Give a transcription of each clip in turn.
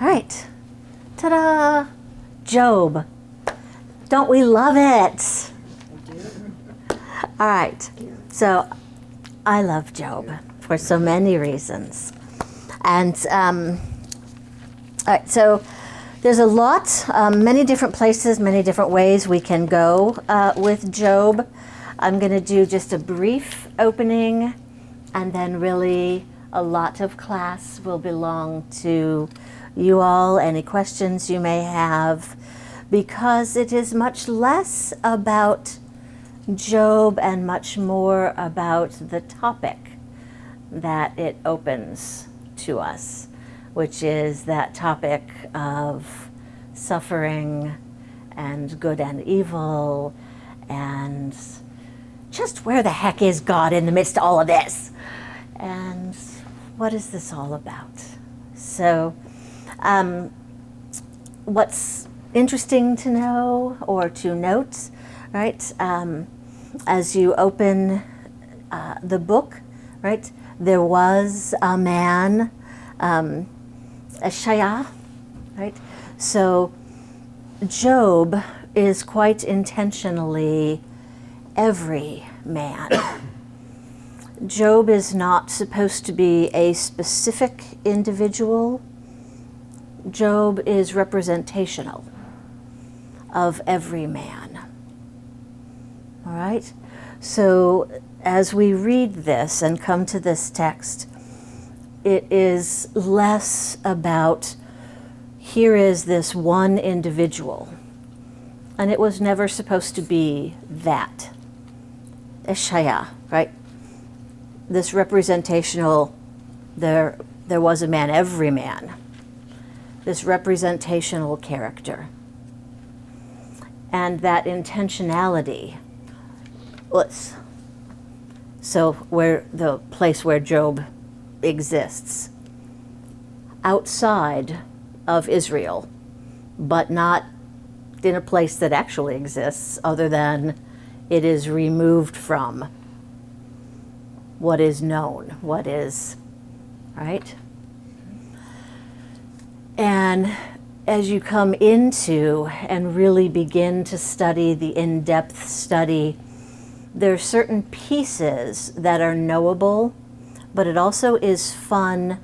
All right. Ta-da! Job. Don't we love it? All right. So I love Job for so many reasons. And all right, so there's a lot, many different places, many different ways we can go with Job. I'm going to do just a brief opening, and then really a lot of class will belong to you all, any questions you may have, because it is much less about Job and much more about the topic that it opens to us, which is that topic of suffering and good and evil, and just where the heck is God in the midst of all of this? And what is this all about? So what's interesting to know or to note, right, as you open the book, right, there was a man, Shaya, right? So Job is quite intentionally every man. Job is not supposed to be a specific individual. Job is representational of every man. All right? So as we read this and come to this text, it is less about here is this one individual, and it was never supposed to be that. Eshaya, right? This representational, there was a man, every man. This representational character. And that intentionality. So where the place where Job exists, outside of Israel, but not in a place that actually exists, other than it is removed from what is known, what is, right? And as you come into and really begin to study the in-depth study, there are certain pieces that are knowable, but it also is fun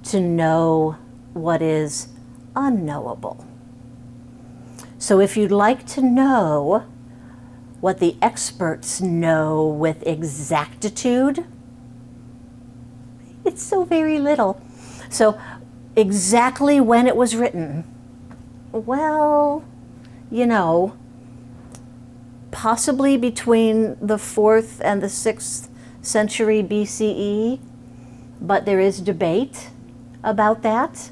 to know what is unknowable. So if you'd like to know what the experts know with exactitude, it's so very little. So exactly when it was written, well, you know, possibly between the 4th and the 6th century BCE, but there is debate about that.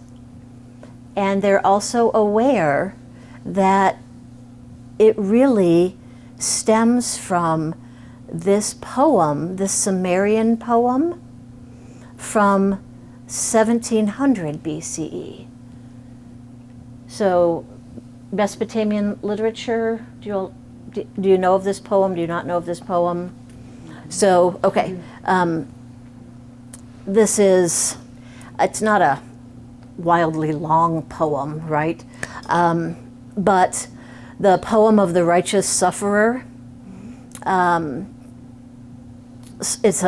And they're also aware that it really stems from this poem, this Sumerian poem from 1700 BCE. So Mesopotamian literature, do you know of this poem? Do you not know of this poem? So, okay. This is, it's not a wildly long poem, right? But the poem of the righteous sufferer, it's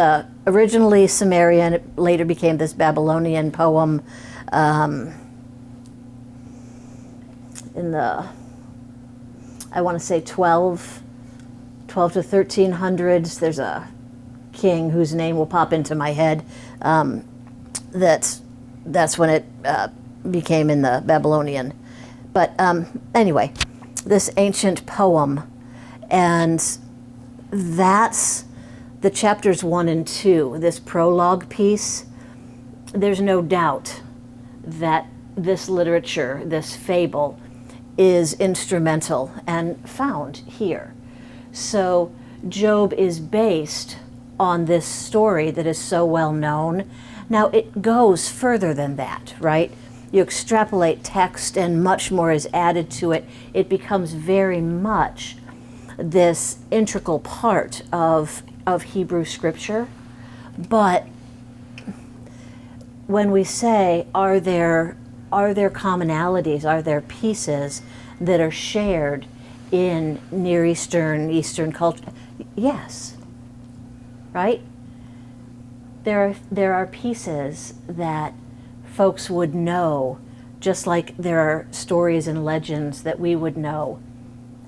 originally Sumerian, it later became this Babylonian poem in the, I want to say 12 to 1300s. There's a king whose name will pop into my head. That's when it became in the Babylonian. But anyway, this ancient poem, and that's the chapters 1 and 2, this prologue piece. There's no doubt that this literature, this fable, is instrumental and found here. So Job is based on this story that is so well known. Now it goes further than that, right? You extrapolate text and much more is added to it. It becomes very much this integral part of Hebrew scripture. But when we say, are there are there commonalities? Are there pieces that are shared in Near Eastern culture? Yes, right? There are pieces that folks would know, just like there are stories and legends that we would know.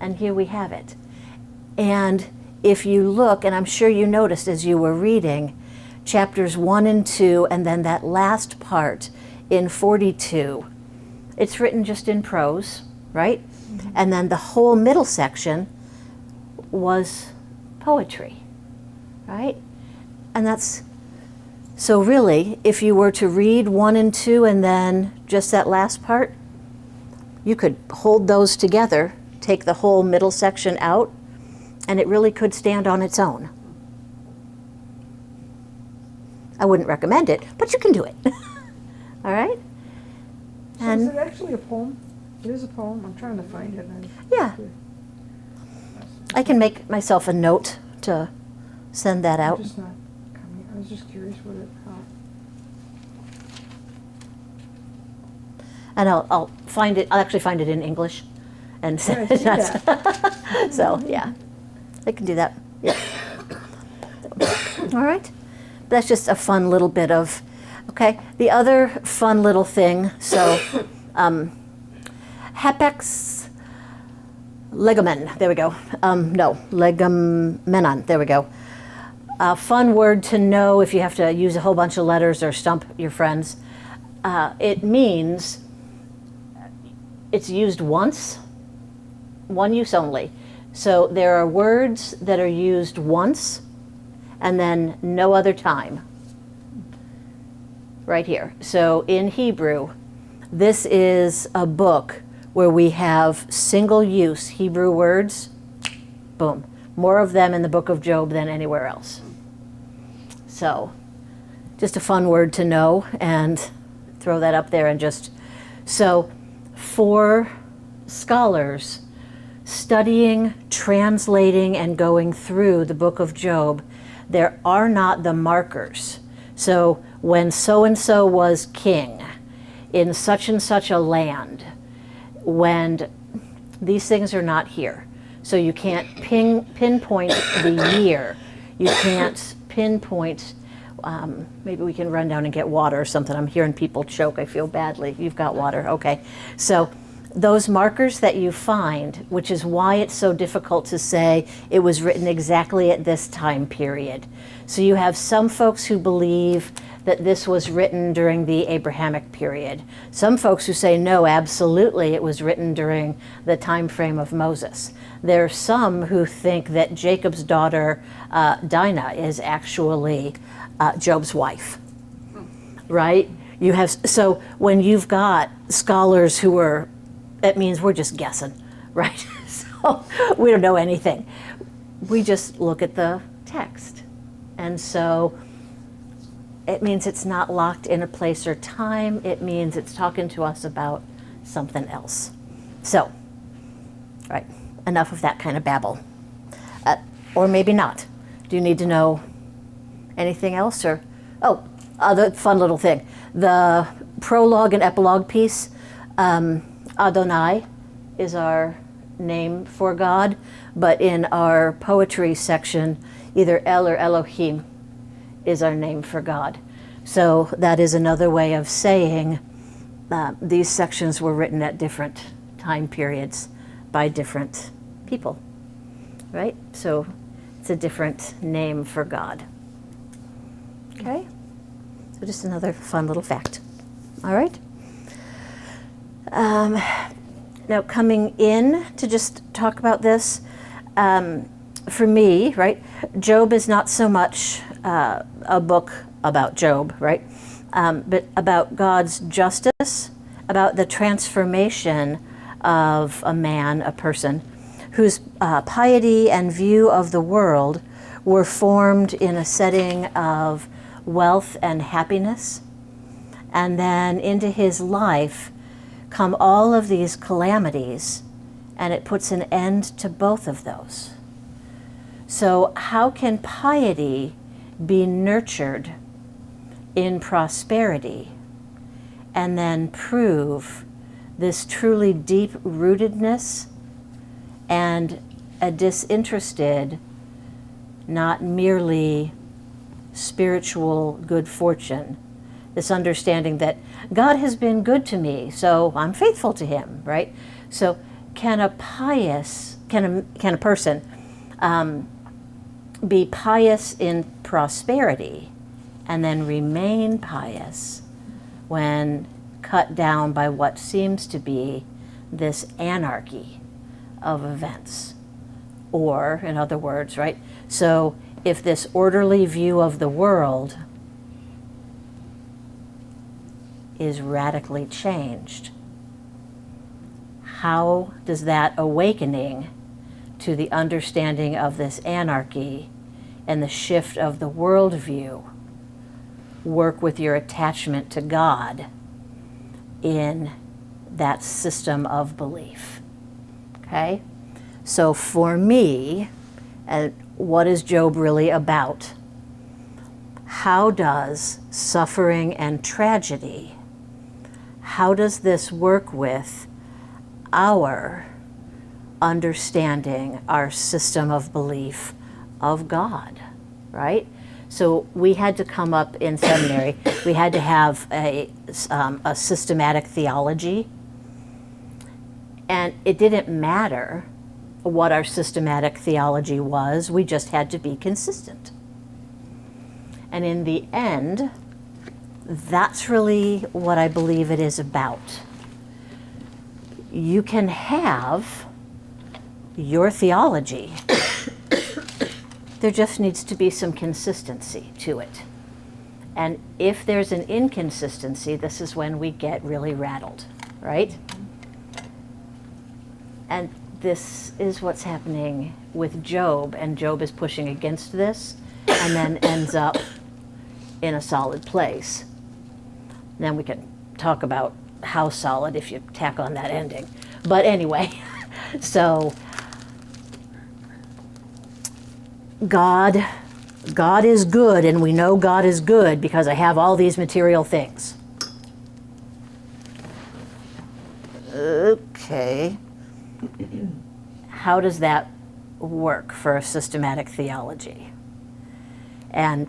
And here we have it. And if you look, and I'm sure you noticed as you were reading, chapters 1 and 2, and then that last part in 42, it's written just in prose, right? Mm-hmm. And then the whole middle section was poetry, right? And that's, so really, if you were to read 1 and 2 and then just that last part, you could hold those together, take the whole middle section out, and it really could stand on its own. I wouldn't recommend it, but you can do it. All right? So And is it actually a poem? It is a poem. I'm trying to find it. yeah. I can make myself a note to send that out. I'm just not coming. I was just curious what it. And I'll find it. I'll actually find it in English, and Yeah, I see that. So yeah, I can do that. Yeah. All right. That's just a fun little bit of. Okay. The other fun little thing. So, hapex legomen. There we go. No, legomenon. There we go. A fun word to know if you have to use a whole bunch of letters or stump your friends. It means it's used once, one use only. So there are words that are used once and then no other time. Right here. So in Hebrew, this is a book where we have single use Hebrew words. Boom. More of them in the book of Job than anywhere else. So just a fun word to know, and throw that up there. And just so for scholars studying, translating, and going through the book of Job, there are not the markers. So when so-and-so was king in such and such a land, when these things are not here. So you can't pinpoint the year. You can't pinpoint, maybe we can run down and get water or something. I'm hearing people choke. I feel badly. You've got water. Okay. So those markers that you find, which is why it's so difficult to say it was written exactly at this time period. So you have some folks who believe that this was written during the Abrahamic period. Some folks who say no, absolutely, it was written during the time frame of Moses. There are some who think that Jacob's daughter, Dinah, is actually Job's wife, right? You have, so when you've got scholars who are, it means we're just guessing, right? So we don't know anything. We just look at the text. And so it means it's not locked in a place or time. It means it's talking to us about something else. So, right, enough of that kind of babble. Or maybe not. Do you need to know anything else? Or, oh, other fun little thing. The prologue and epilogue piece, Adonai is our name for God, but in our poetry section, either El or Elohim is our name for God. So that is another way of saying these sections were written at different time periods by different people, right? So it's a different name for God. Okay? So just another fun little fact. All right? Now coming in to just talk about this, for me, right, Job is not so much a book about Job, right, but about God's justice, about the transformation of a man, a person, whose piety and view of the world were formed in a setting of wealth and happiness, and then into his life come all of these calamities, and it puts an end to both of those. So how can piety be nurtured in prosperity and then prove this truly deep rootedness and a disinterested, not merely spiritual good fortune, this understanding that God has been good to me, so I'm faithful to him, right? So can a person be pious in prosperity and then remain pious when cut down by what seems to be this anarchy of events? Or, in other words, right? So if this orderly view of the world is radically changed, how does that awakening to the understanding of this anarchy and the shift of the worldview work with your attachment to God in that system of belief? Okay? So for me, what is Job really about? How does suffering and tragedy, how does this work with our understanding, our system of belief of God, right? So we had to come up in seminary, we had to have a systematic theology, and it didn't matter what our systematic theology was, we just had to be consistent. And in the end, that's really what I believe it is about. You can have your theology. There just needs to be some consistency to it. And if there's an inconsistency, this is when we get really rattled, right? And this is what's happening with Job, and Job is pushing against this and then ends up in a solid place. Then we can talk about how solid if you tack on that ending. But anyway, so God is good, and we know God is good because I have all these material things. Okay. How does that work for a systematic theology? And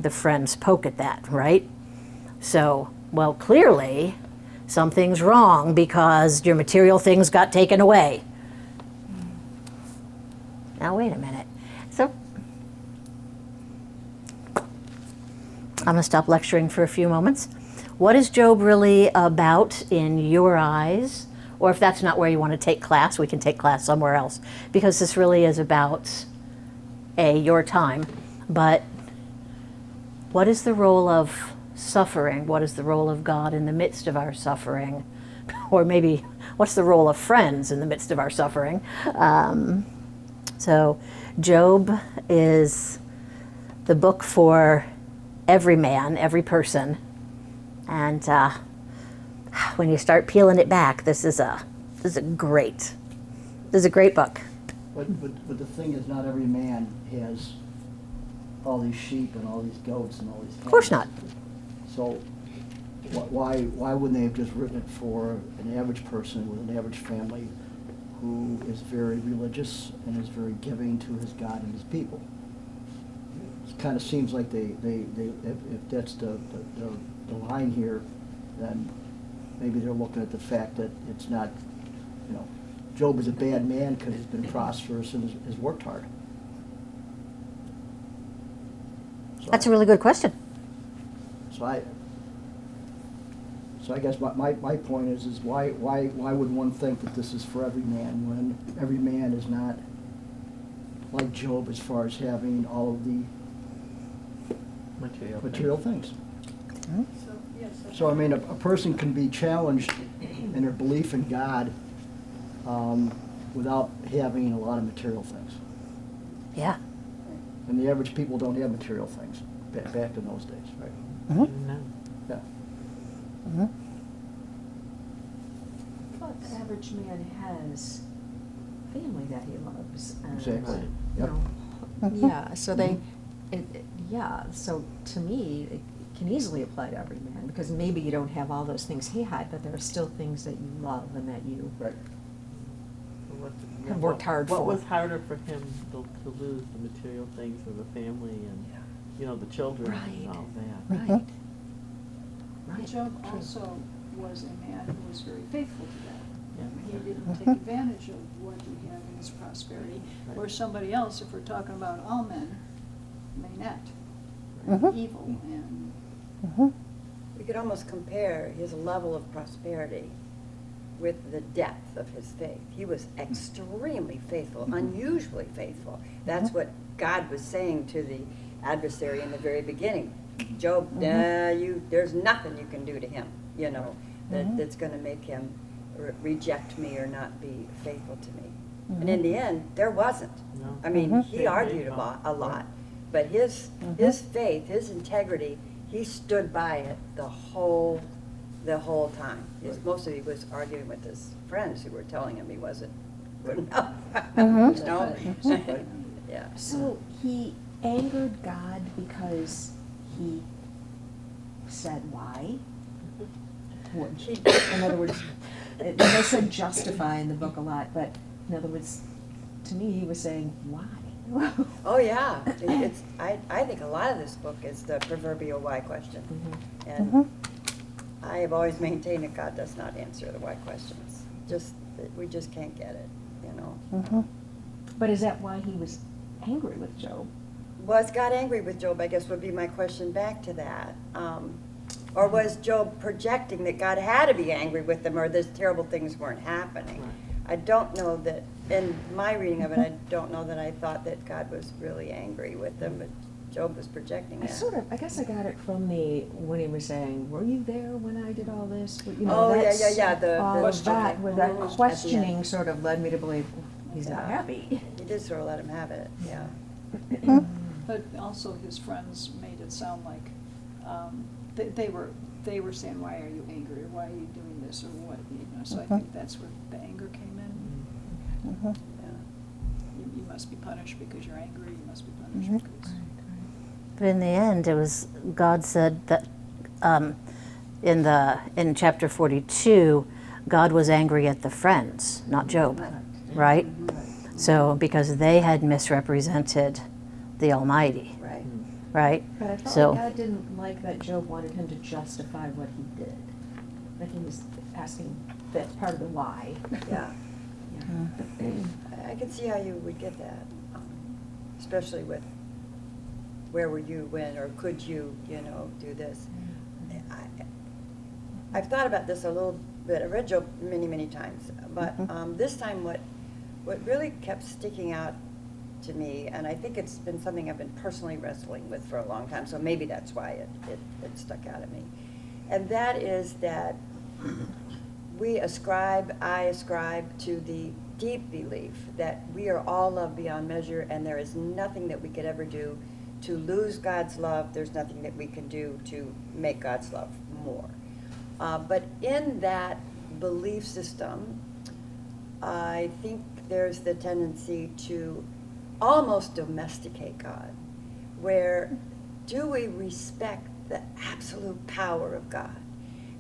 the friends poke at that, right? So, well, clearly something's wrong because your material things got taken away. Now, wait a minute. So, I'm going to stop lecturing for a few moments. What is Job really about in your eyes? Or if that's not where you want to take class, we can take class somewhere else. Because this really is about, your time. But what is the role of suffering? What is the role of God in the midst of our suffering? Or maybe, what's the role of friends in the midst of our suffering? So Job is the book for every man, every person. And when you start peeling it back, this is a great book. But the thing is, not every man has all these sheep and all these goats and all these. Of course not. So why wouldn't they have just written it for an average person with an average family who is very religious and is very giving to his God and his people? It kind of seems like they if that's the line here, then maybe they're looking at the fact that it's not, Job is a bad man because he's been prosperous and has worked hard. So That's a really good question. So I guess my point is why would one think that this is for every man when every man is not like Job as far as having all of the material things. Mm-hmm. So I mean, a person can be challenged in their belief in God without having a lot of material things. Yeah. And the average people don't have material things back in those days, right? Mm-hmm. No. Yeah. Mm-hmm. But the average man has family that he loves. And, Exactly. you Yep. know, yeah, so they, so to me, can easily apply to every man, because maybe you don't have all those things he had, but there are still things that you love and that you Right. have worked hard What for. was harder for him to lose, the material things of the family and, you know, the children Right. and all that? Right. But Right. Job also was a man who was very faithful to that. Yeah. He didn't take advantage of what he had in his prosperity, Right. where somebody else, if we're talking about all men, may not. Mhm. Evil and Mhm. We could almost compare his level of prosperity with the depth of his faith. He was extremely faithful, unusually faithful. That's what God was saying to the adversary in the very beginning. Job, there's nothing you can do to him, you know, that's going to make him reject me or not be faithful to me. And in the end, there wasn't. No. I mean, he Faith argued made a lot, but his faith, his integrity, he stood by it the whole time. Most of it was arguing with his friends who were telling him he wasn't good enough. Mhm. You know? Right. Yeah. So he angered God because he said why? In other words, they said justify in the book a lot, but in other words, to me, he was saying why? Oh, yeah. I think a lot of this book is the proverbial why question. And Mhm. I have always maintained that God does not answer the why questions. We just can't get it, you know. Mhm. But is that why he was angry with Job? Was God angry with Job, I guess would be my question back to that. Or was Job projecting that God had to be angry with him, or these terrible things weren't happening? Right. I don't know that, in my reading of it, I don't know that I thought that God was really angry with them, but Job was projecting that. I guess I got it from when he was saying, were you there when I did all this? You Oh, yeah, that's yeah, the all of question. that, where that At the end. questioning sort of led me to believe he's not Yeah. happy. He did sort of let him have it, yeah. but also his friends made it sound like they were saying, why are you angry, or why are you doing this, or what, you know, so I think that's where the anger came in. Mhm. Yeah. You must be punished because you're angry, you must be punished because. But in the end, it was God said that in chapter 42, God was angry at the friends, not Job, right? So because they had misrepresented the Almighty, Right. right? But I felt So- like God didn't like that Job wanted him to justify what he did. Like he was asking, that's part of the why. Yeah. Yeah. I can see how you would get that, especially with where were you when, or could you, do this. I've thought about this a little bit. I've read Job many, many times, but this time what really kept sticking out to me, and I think it's been something I've been personally wrestling with for a long time, so maybe that's why it stuck out at me. And that is that I ascribe to the deep belief that we are all loved beyond measure, and there is nothing that we could ever do to lose God's love. There's nothing that we can do to make God's love more. But in that belief system, I think there's the tendency to almost domesticate God, where do we respect the absolute power of God?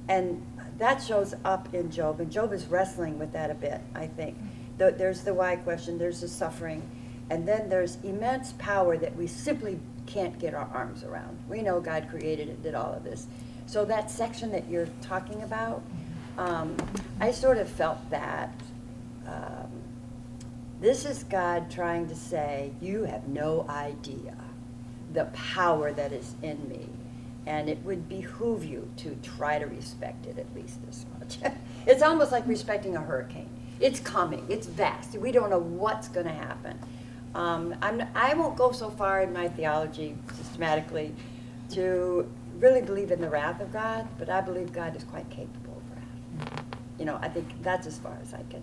And that shows up in Job, and Job is wrestling with that a bit, I think. There's the why question, there's the suffering, and then there's immense power that we simply can't get our arms around. We know God created and did all of this. So that section that you're talking about, I sort of felt that this is God trying to say, you have no idea the power that is in me, and it would behoove you to try to respect it at least this much. It's almost like respecting a hurricane. It's coming. It's vast. We don't know what's going to happen. I won't go so far in my theology systematically to really believe in the wrath of God, but I believe God is quite capable of wrath. I think that's as far as I can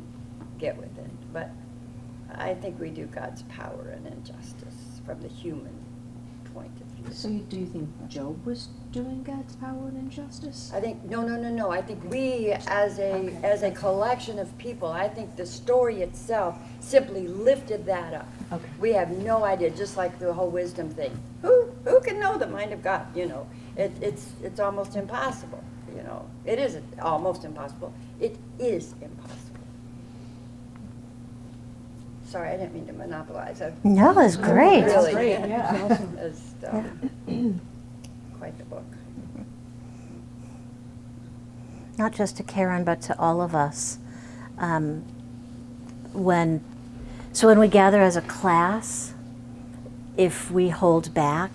get with it. But I think we do God's power and injustice from the human point of view. So do you think Job was doing God's power and injustice? I think, no. I think we, as a collection of people, I think the story itself simply lifted that up. Okay. We have no idea, just like the whole wisdom thing. Who can know the mind of God, you know? It's almost impossible, you know? It isn't almost impossible. It is impossible. Sorry, I didn't mean to monopolize. No, it's great. Really, great, yeah. it's quite the book. Not just to Karen, but to all of us. When we gather as a class, if we hold back,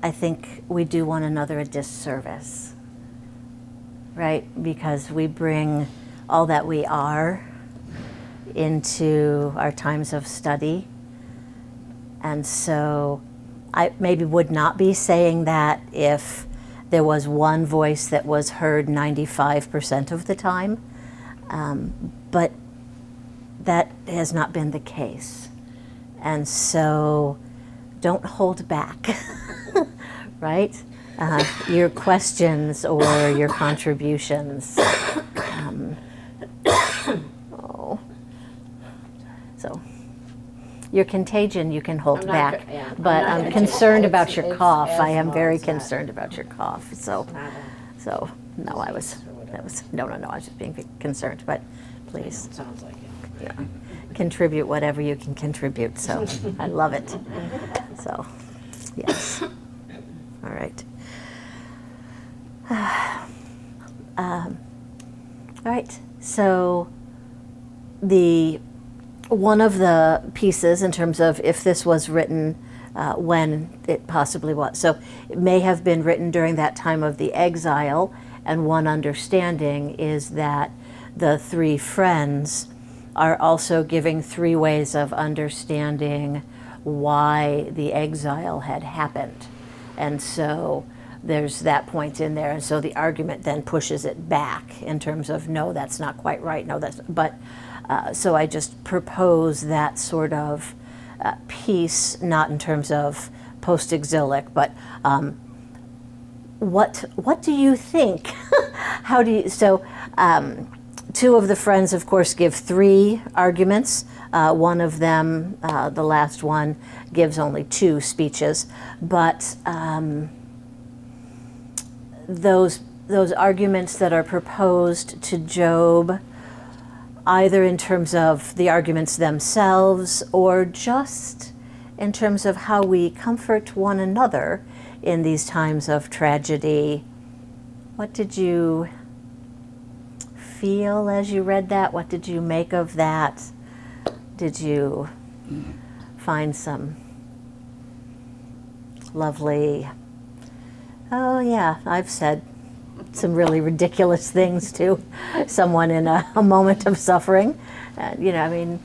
I think we do one another a disservice, right? Because we bring all that we are into our times of study. And so I maybe would not be saying that if there was one voice that was heard 95% of the time, but that has not been the case. And so don't hold back, right? Your questions or your contributions. So your contagion you can hold I'm not back, co- yeah, I'm but not I'm gonna concerned take- about your it's cough. as I am long very as that. concerned about your cough. So, Not no, I was, that was, no, I was just being concerned, but please, it sounds like it. yeah, contribute whatever you can contribute, so I love it. So, yes. All right. All right, so one of the pieces in terms of if this was written when it possibly was. So it may have been written during that time of the exile, and one understanding is that the three friends are also giving three ways of understanding why the exile had happened. And so there's that point in there, and so the argument then pushes it back in terms of, no, that's not quite right, no, that's, but so I just propose that sort of piece, not in terms of post-exilic, but what do you think? How do you, so two of the friends, of course, give three arguments. One of them, the last one, gives only two speeches, but those arguments that are proposed to Job, either in terms of the arguments themselves or just in terms of how we comfort one another in these times of tragedy. What did you feel as you read that? What did you make of that? Did you find some lovely, oh yeah, I've said some really ridiculous things to someone in a moment of suffering. You know, I mean,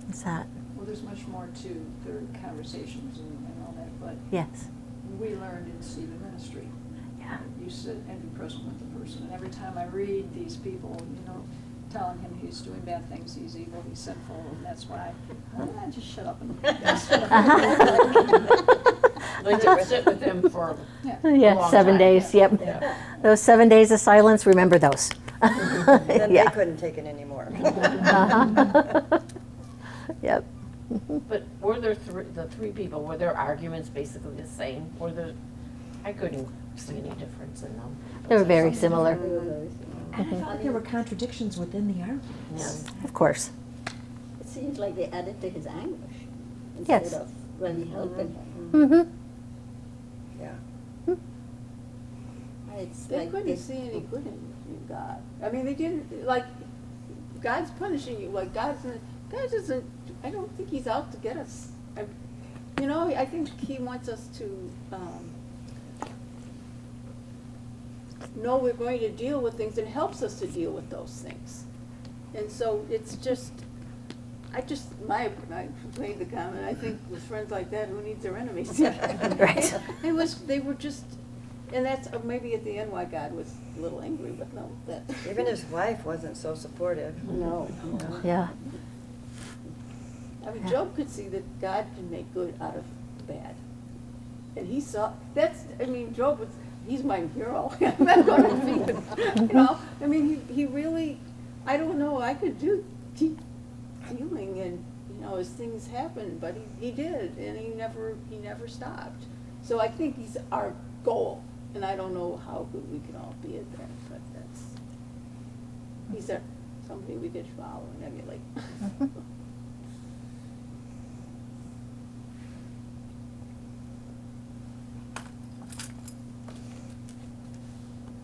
what's that? Well, there's much more to the conversations and all that, but Yes. we learned in Stephen ministry. Yeah. You sit and be present with the person, and every time I read these people, telling him he's doing bad things, he's evil, he's sinful, and that's why, just shut up and. Like to sit with him for Yeah. a Yeah, long 7 time. days, yep. Yeah. Those 7 days of silence, remember those. Then Yeah. they couldn't take it anymore. Uh-huh. Yep. But were there the three people, were their arguments basically the same? I couldn't see any difference in them. They were Was there very something similar. different? I felt like there were contradictions within the arguments. Yes. Of course. It seems like they added to his anguish Yes. instead of really helping him. Mm-hmm. Yeah. It's They like couldn't see any good in God. I mean, they didn't, like, God's punishing you, like, God isn't, I don't think he's out to get us. I think he wants us to, know we're going to deal with things and helps us to deal with those things. And so it's just, I made the comment, I think with friends like that, who needs their enemies? Right. They were just, and that's maybe at the end why God was a little angry with them. That Even his wife wasn't so supportive. No. Yeah. I mean, Yeah. Job could see that God can make good out of bad. And he saw, that's, I mean, Job was, he's my hero. I'm not gonna be, you know, I mean, he really, I don't know, I could keep dealing and, you know, as things happen, but he did, and he never stopped. So I think he's our goal, and I don't know how good we can all be at that, but he's somebody we could follow and emulate.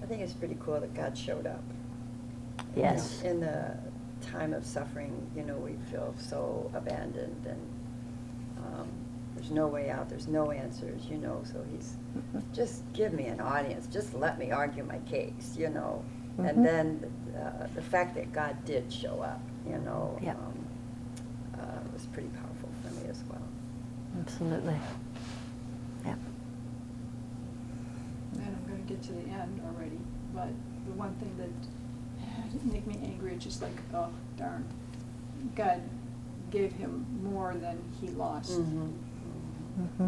I think it's pretty cool that God showed up. Yes. In the time of suffering, you know, we feel so abandoned and there's no way out, there's no answers, you know, so he's, just give me an audience, just let me argue my case, you know. And then the fact that God did show up, you know, Yep. was pretty powerful for me as well. Absolutely. Yeah. And I'm gonna get to the end already, but the one thing that didn't make me angry, it's just like, oh, darn. God gave him more than he lost.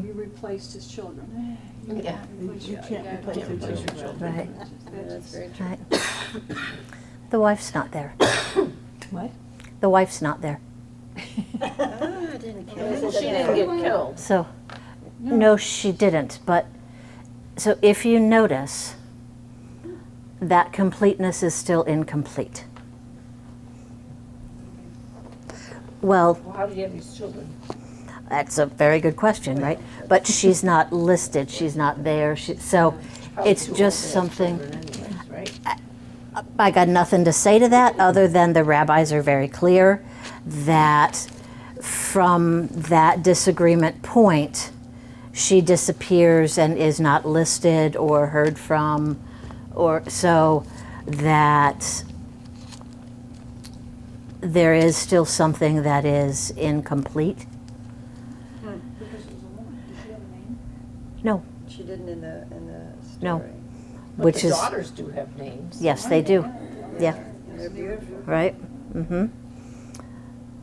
He replaced his children. Yeah. You can't replace your children. Right. That's very true. Right. The wife's not there. What? The wife's not there. I didn't kill She didn't get killed. So, no, she didn't. But, so if you notice, that completeness is still incomplete. Well, Well, how do you have these children? that's a very good question, right? But she's not listed, she's not there, so it's just something, Anyways, right? I got nothing to say to that, other than the rabbis are very clear that from that disagreement point, she disappears and is not listed or heard from, or so that there is still something that is incomplete. Because it was a woman. Did she have a name? No, She didn't in the story. No. But which the is, daughters do have names. yes, they do, yeah, They're beautiful. right?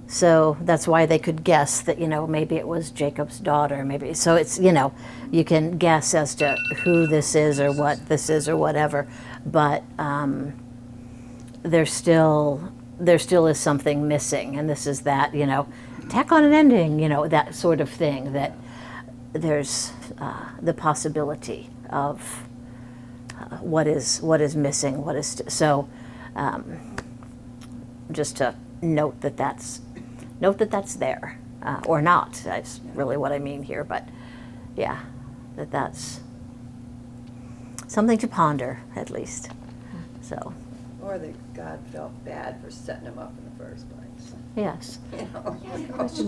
So that's why they could guess that, you know, maybe it was Jacob's daughter, maybe, so it's, you know, you can guess as to who this is or what this is or whatever, but there still is something missing, and this is that, you know, tack on an ending, you know, that sort of thing, that there's the possibility of what is missing, what is, so just to note that that's there, or not, that's really what I mean here, but yeah, that's something to ponder, at least, so, Or that God felt bad for setting him up in the first place. yes. You know?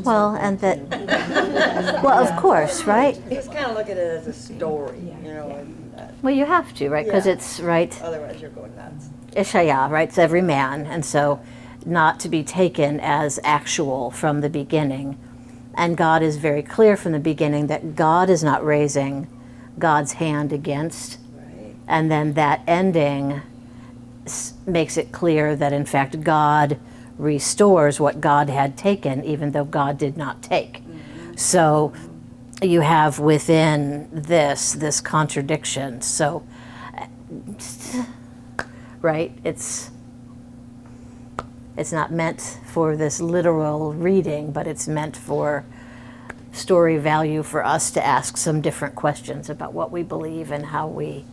Well, and that, well, of course, right? Just kind of look at it as a story, you know, and Well, you have to, right, because Yeah. it's, right, otherwise you're going nuts. Ishaya, right, it's every man, and so not to be taken as actual from the beginning. And God is very clear from the beginning that God is not raising God's hand against. Right. And then that ending makes it clear that in fact God restores what God had taken, even though God did not take. So you have within this contradiction. So, right, it's not meant for this literal reading, but it's meant for story value for us to ask some different questions about what we believe and how we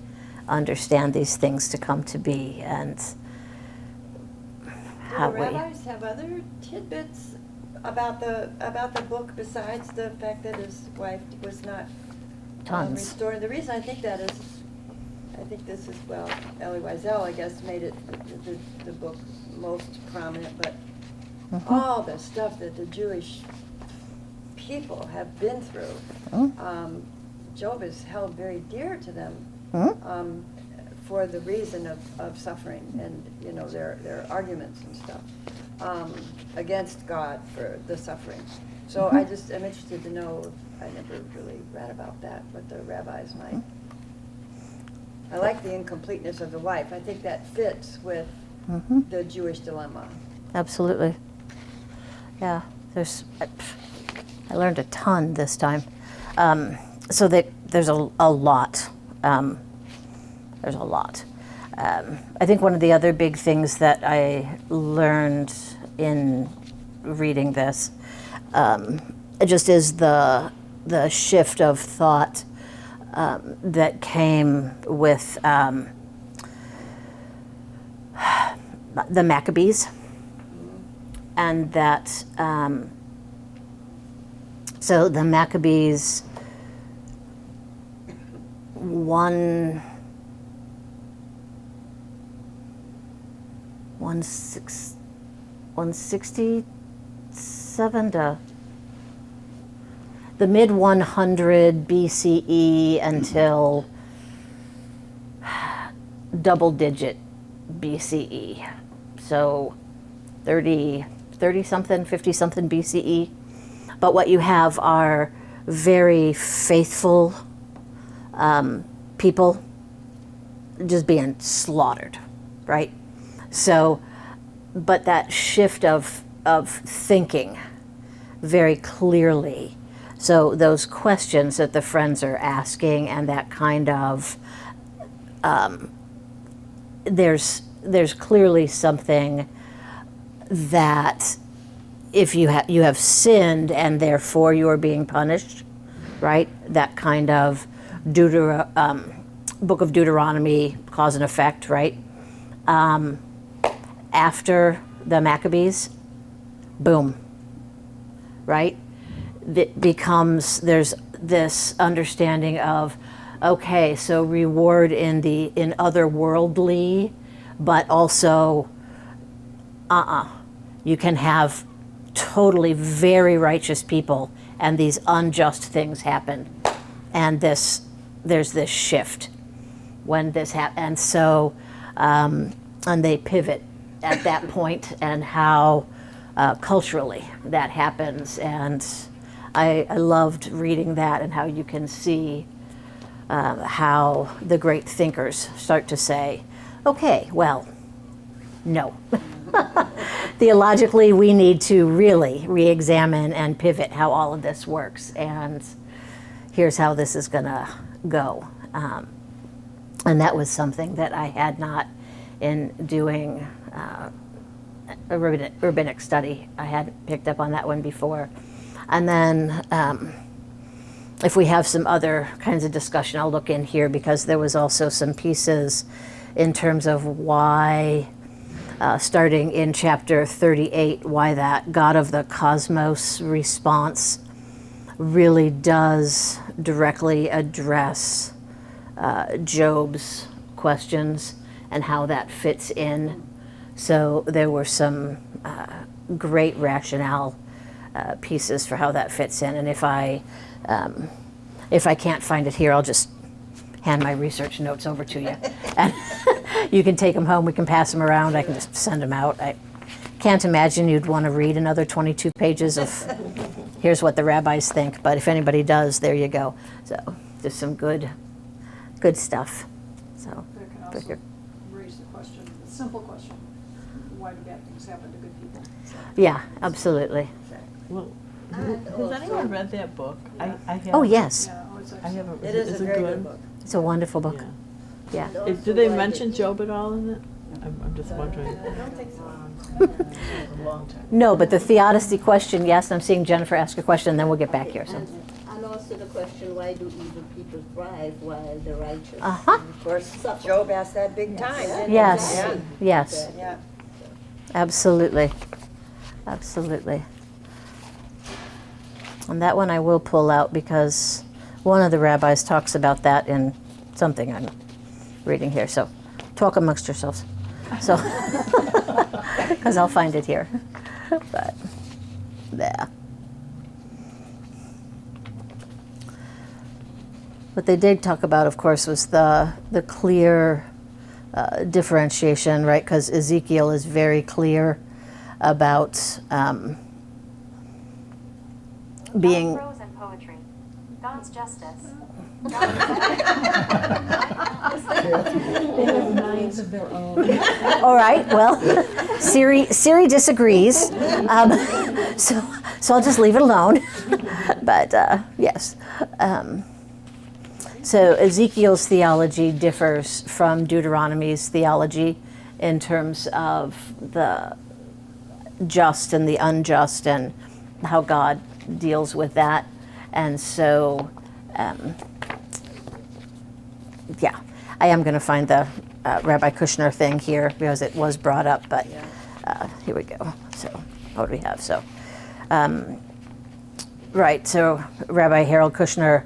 understand these things to come to be, and Do how the we. rabbis have other tidbits about the book besides the fact that his wife was not Tons. restored? The reason I think that is, I think this is, well, Elie Wiesel, I guess, made it the book most prominent, but all the stuff that the Jewish people have been through, Job is held very dear to them for the reason of suffering and, you know, their arguments and stuff against God for the suffering. So I just am interested to know, if I never really read about that, what the rabbis might. I like the incompleteness of the wife. I think that fits with the Jewish dilemma. Absolutely. Yeah, there's I learned a ton this time. So there's a lot. There's a lot. I think one of the other big things that I learned in reading this just is the shift of thought that came with the Maccabees, and that so the Maccabees 167 to the mid 100 BCE until double digit BCE. So 30 something, 50 something BCE. But what you have are very faithful people just being slaughtered, right? So, but that shift of thinking very clearly. So those questions that the friends are asking, and that kind of there's clearly something that if you have sinned and therefore you are being punished, right? That kind of Book of Deuteronomy, cause and effect, right? After the Maccabees, boom, right? That becomes, there's this understanding of, okay, so reward in otherworldly, but also, you can have totally very righteous people and these unjust things happen. And there's this shift when this happens. And so, and they pivot at that point, and how culturally that happens. And I loved reading that, and how you can see how the great thinkers start to say, okay, well, no. Theologically, we need to really re-examine and pivot how all of this works, and here's how this is going to go. And that was something that I had not in doing a rabbinic study. I had picked up on that one before. And then if we have some other kinds of discussion, I'll look in here, because there was also some pieces in terms of why, starting in chapter 38, why that God of the cosmos response really does directly address Job's questions and how that fits in. So there were some great rationale pieces for how that fits in. And if I can't find it here, I'll just hand my research notes over to you. And you can take them home, we can pass them around, I can just send them out. I can't imagine you'd want to read another 22 pages of here's what the rabbis think, but if anybody does, there you go. So there's some good stuff. So There can also raise the question, the simple question, why do bad things happen to good people? So, yeah, absolutely. Well, has anyone read that book? I have. Oh, yes. yeah, oh, it's I actually- haven't. It is a very good book. It's a wonderful book. Yeah. Yeah. Do they mention Job at all in it? I'm just wondering. I don't think so. A long time. No, but the Theodicy question, yes, I'm seeing Jennifer ask a question, and then we'll get back here. So. And also the question, why do evil people thrive while the righteous? Uh-huh. Of course, Job asked that big time, didn't he? Yes, Yeah. yes, Yeah. absolutely, absolutely. And that one I will pull out, because one of the rabbis talks about that in something I'm reading here. So talk amongst yourselves. So, because I'll find it here. But, there. What they did talk about, of course, was the clear differentiation, right? Because Ezekiel is very clear about being. Prose and poetry. God's justice. They have minds of their own. All right. Well, Siri disagrees, so I'll just leave it alone. But yes. So Ezekiel's theology differs from Deuteronomy's theology in terms of the just and the unjust and how God deals with that. And so, yeah, I am going to find the Rabbi Kushner thing here because it was brought up, but here we go. So what do we have? So, right, so Rabbi Harold Kushner,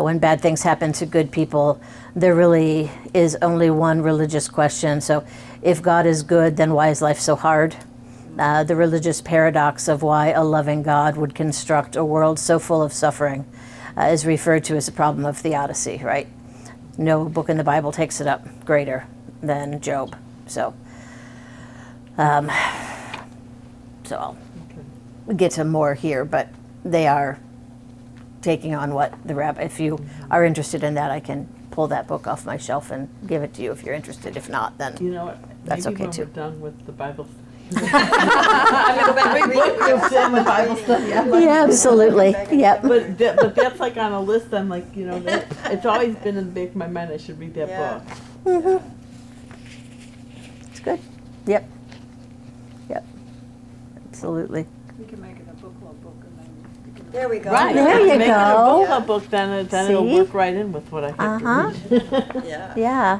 when bad things happen to good people, there really is only one religious question. So if God is good, then why is life so hard? The religious paradox of why a loving God would construct a world so full of suffering is referred to as the problem of Theodicy, right? No book in the Bible takes it up greater than Job. So, so I'll get to more here, but they are taking on what the rabbi, if you are interested in that, I can pull that book off my shelf and give it to you if you're interested. If not, then You know what? that's Maybe okay when too. we're done with the Bible study. I'm gonna go back and read the Bible study. Yeah, absolutely. Yep. But that's like on a list. I'm like, you know, it's always been in the back of my mind. I should read that Yeah. book. It's good. Yep. Yep. Absolutely. We can make it a book club book and then we can. There we go. Right. There you Make it a go. book club book, then it'll See? work right in with what I have Uh-huh. to read. Yeah. Yeah.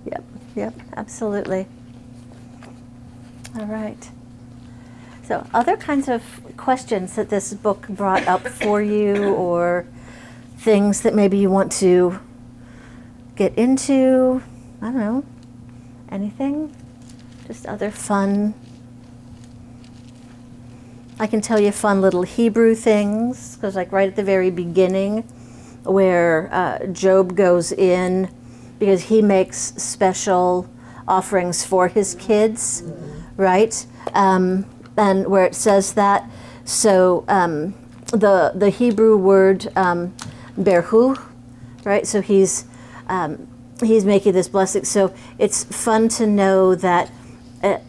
Yep. Yep. Absolutely. All right. So, other kinds of questions that this book brought up for you, or things that maybe you want to get into? I don't know. Anything? Just other fun. I can tell you fun little Hebrew things, because like right at the very beginning, where Job goes in, because he makes special offerings for his kids, right? And where it says that, so the Hebrew word berhu, right? So he's making this blessing. So it's fun to know that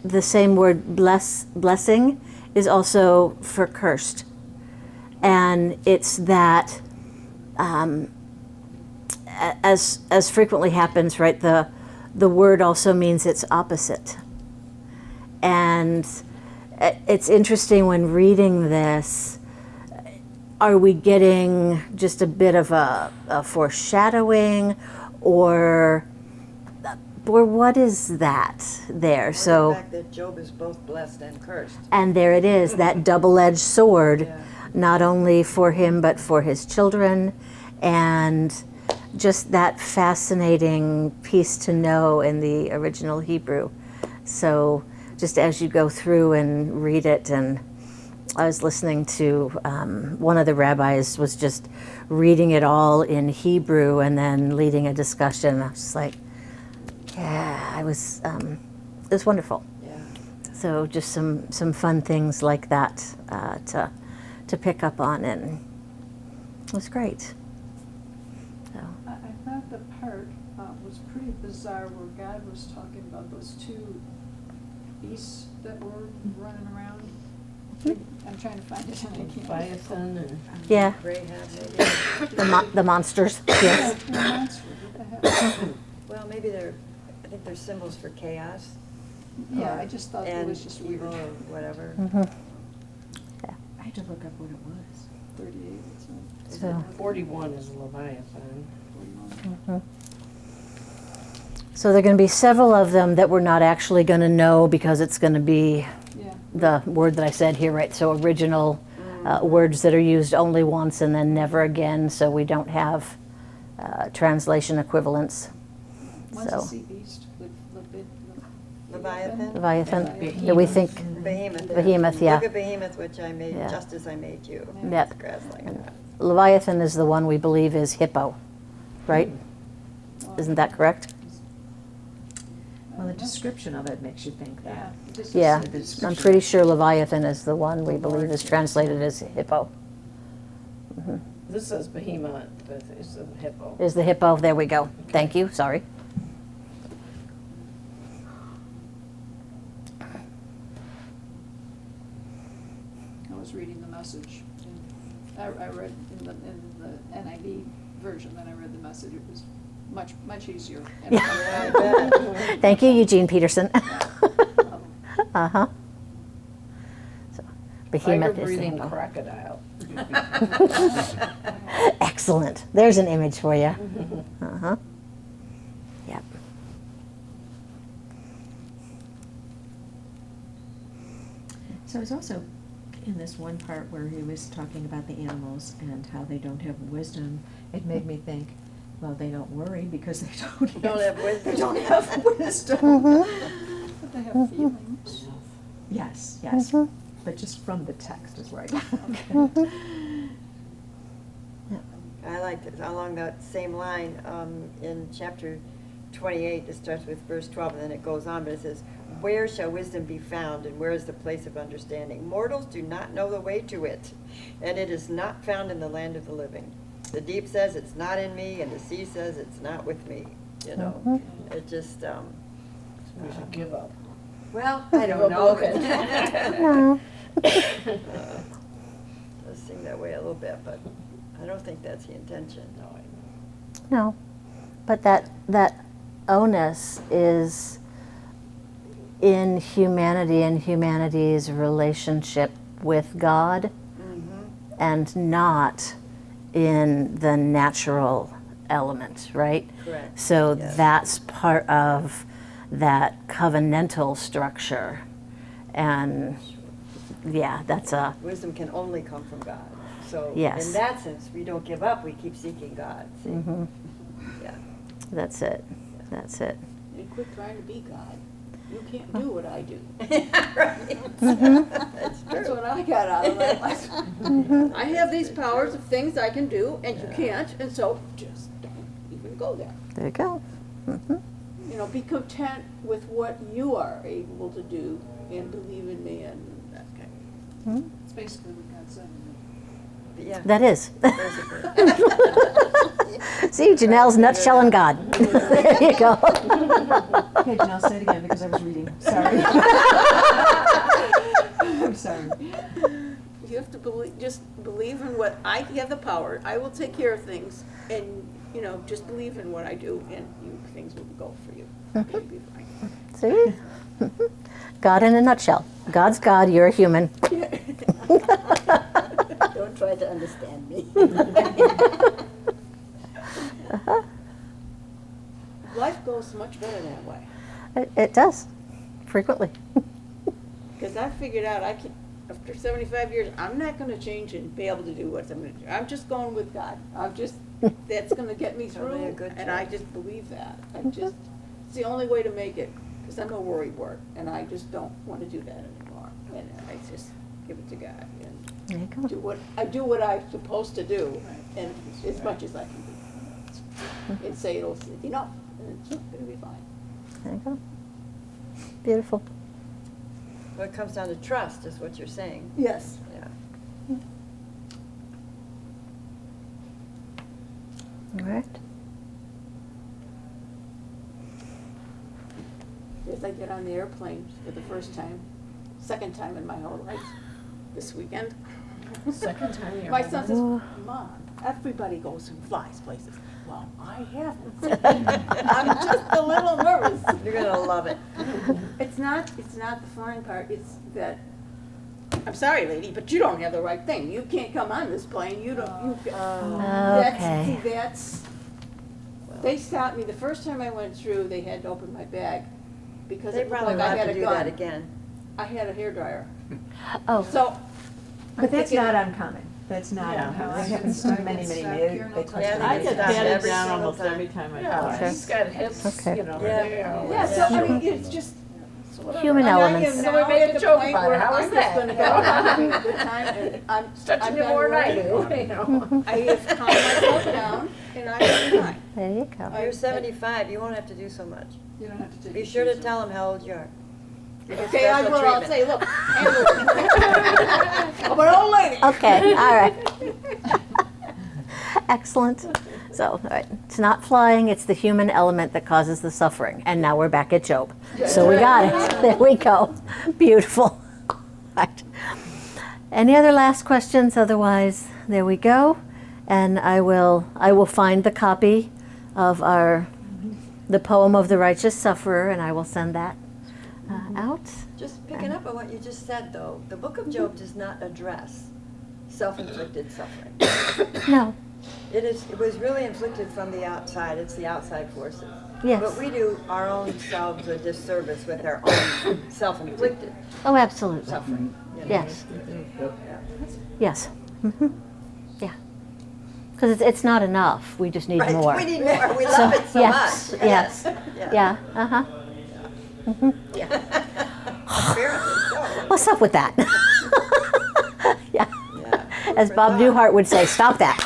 the same word blessing is also for cursed, and it's that as frequently happens, right? The word also means its opposite. And it's interesting when reading this, are we getting just a bit of a foreshadowing, or what is that there? Or So, the fact that Job is both blessed and cursed. and there it is, that double-edged sword, Yeah. not only for him but for his children, and just that fascinating piece to know in the original Hebrew. So just as you go through and read it, and I was listening to one of the rabbis was just reading it all in Hebrew and then leading a discussion. I was just like, yeah, it was wonderful. Yeah. So just some fun things like that to pick up on, and it was great. So. I thought the part was pretty bizarre where God was talking about those two beasts that were running around. I'm trying to find it and I can't. Biason and Yeah, Rahab, maybe. the monsters. Yes. The monster, what the heck? Well, maybe I think they're symbols for chaos. Yeah, I just thought it and was just weird. evil or whatever. I had to look up what it was. 38, it's So. 41 is Leviathan. 41. So there are going to be several of them that we're not actually going to know, because it's going to be Yeah. the word that I said here, right? So original words that are used only once and then never again, so we don't have translation equivalents. What's So. the sea beast? Leviathan? Leviathan. Do we think? Behemoth. Behemoth, yeah. Look at Behemoth, which I made Yeah. just as I made you. Yep. It's grasping. And Leviathan is the one we believe is hippo, right? Isn't that correct? Well, the description of it makes you think Yeah. that. it just Yeah, said the I'm description. pretty sure Leviathan is the one we believe is translated as hippo. This says Behemoth, but it's a hippo. Is the hippo, there we go. Thank you, sorry. I was reading the message. I read in the NIV version, then I read the Message. It was much easier. And Thank you, Eugene Peterson. Uh-huh. So, Behemoth is Fire-breathing the crocodile. Excellent. There's an image for you. Uh-huh. Yep. So I was also in this one part where he was talking about the animals and how they don't have wisdom. It made me think, well, they don't worry because they Don't have wisdom. They don't have wisdom. But they have feelings. Yes, yes. But just from the text is right. I liked it, along that same line, in chapter 28, it starts with verse 12, and then it goes on, but it says, "Where shall wisdom be found, and where is the place of understanding? Mortals do not know the way to it, and it is not found in the land of the living. The deep says it's not in me, and the sea says it's not with me." You know, it just, We should give up. well, I don't Give know. up looking. No. Does seem that way a little bit, but I don't think that's the intention. No. But that onus is in humanity and humanity's relationship with God and not in the natural element, right? Correct. So Yes. that's part of that covenantal structure. And yeah, that's a, Wisdom can only come from God. So Yes. in that sense, we don't give up, we keep seeking God. See? Yeah. that's it. That's it. And quit trying to be God. You can't do what I do. Right. That's That's true. what I got out of my life. I have these powers of things I can do, and you can't, and so just don't even go there. There you go. You know, be content with what you are able to do, and believe in me, and that kind of. It's basically what God said. Yeah. That is. Basically. See, Janelle's nutshelling God. There you go. Okay, Janelle, say it again because I was reading. Sorry. I'm sorry. You have to believe, just believe in what I have the power. I will take care of things, and you know, just believe in what I do, and things will go for you. You'll be fine. See? God in a nutshell. God's God, you're a human. Don't try to understand me. Life goes much better that way. It does, frequently. Because I figured out I can, after 75 years, I'm not going to change and be able to do what I'm going to do. I'm just going with God. That's going to get me through, Probably a good and I choice. just believe that. It's the only way to make it, because I'm a worry wart, and I just don't want to do that anymore. And I just give it to God There you and go. do what I'm supposed to do, and as much as I can do. And say it'll, enough, and it's going to be fine. There you go. Beautiful. Well, it comes down to trust, is what you're saying. Yes. Yeah. All right. As I get on the airplane for the first time, second time in my whole life, this weekend. Second time in your My whole son life? says, Mom, everybody goes and flies places. Well, I haven't. I'm just a little nervous. You're going to love it. It's not the flying part, it's that, I'm sorry, lady, but you don't have the right thing. You can't come on this plane, you don't, Okay. they stopped me, the first time I went through, they had to open my bag, because They it looked probably like I want had to a do that gun. again. I had a hairdryer. Oh, So. But that's thinking- not uncommon. That's not Yeah, uncommon. no, That I happens can to many, stop many, here, many. no They touch. touch Yeah, the I they get stop patted every down single almost time. every time I Yeah, fly. she's got hips, Okay. you know, Yeah. there. Yeah, so I mean, it's just. Human elements. I am So we now make at a the joke point about it. where How was I'm just that? gonna go, I'm having a good time, and I'm Stretching you done more than I worrying. do, you know. I have calmed myself down, and I'm fine. there you go. You're 75, you won't have to do so much. You don't have to take Be your sure to shoes tell off. them how old you are. You get Okay, I special will, I'll treatment. say, look, I'm an old lady. Okay, all right. Excellent. So, all right, it's not flying, it's the human element that causes the suffering. And now we're back at Job. So we got it. There we go. Beautiful. Right. Any other last questions? Otherwise, there we go. And I will find the copy of the poem of the righteous sufferer, and I will send that out. Just picking up on what you just said, though, the book of Job does not address self-inflicted suffering. No. It was really inflicted from the outside. It's the outside forces. Yes. But we do our own selves a disservice with our own self-inflicted Oh, absolutely. suffering. You know? Yes. Yep. Yes. Yeah. Because it's not enough. We just need Right, more. we need more. We love it so yes, much. Yes. Yeah. Uh-huh. Apparently so. What's up with that? Yeah. Yeah. As For Bob thought. Newhart would say, stop that.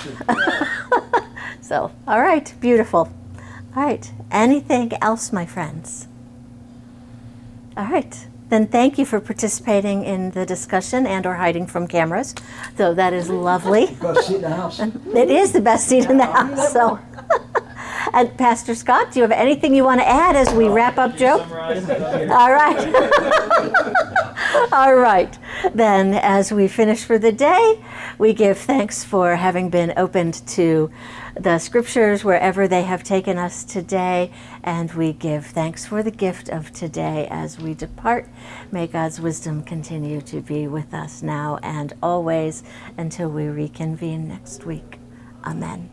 So, all right, beautiful. All right, anything else, my friends? All right, then thank you for participating in the discussion and or hiding from cameras. So that is lovely. Best seat in the house. It is the best seat in the house, so. And Pastor Scott, do you have anything you want to add as we wrap up, Joe? All right. All right. Then, as we finish for the day, we give thanks for having been opened to the scriptures wherever they have taken us today, and we give thanks for the gift of today as we depart. May God's wisdom continue to be with us now and always until we reconvene next week. Amen.